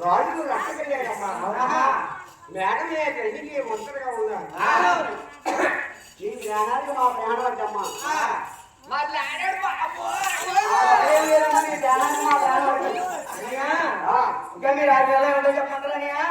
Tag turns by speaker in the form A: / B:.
A: రాజులు రక్షకెళ్ళారమ్మా. మేడం ఇంటికి ముచ్చటగా ఉన్నారు. ఈ ప్రాణానికి మా ప్రాణం అంటమ్మా. ఇంకా మీరు రాజు ఎలా ఉండో చెప్పమంటారా?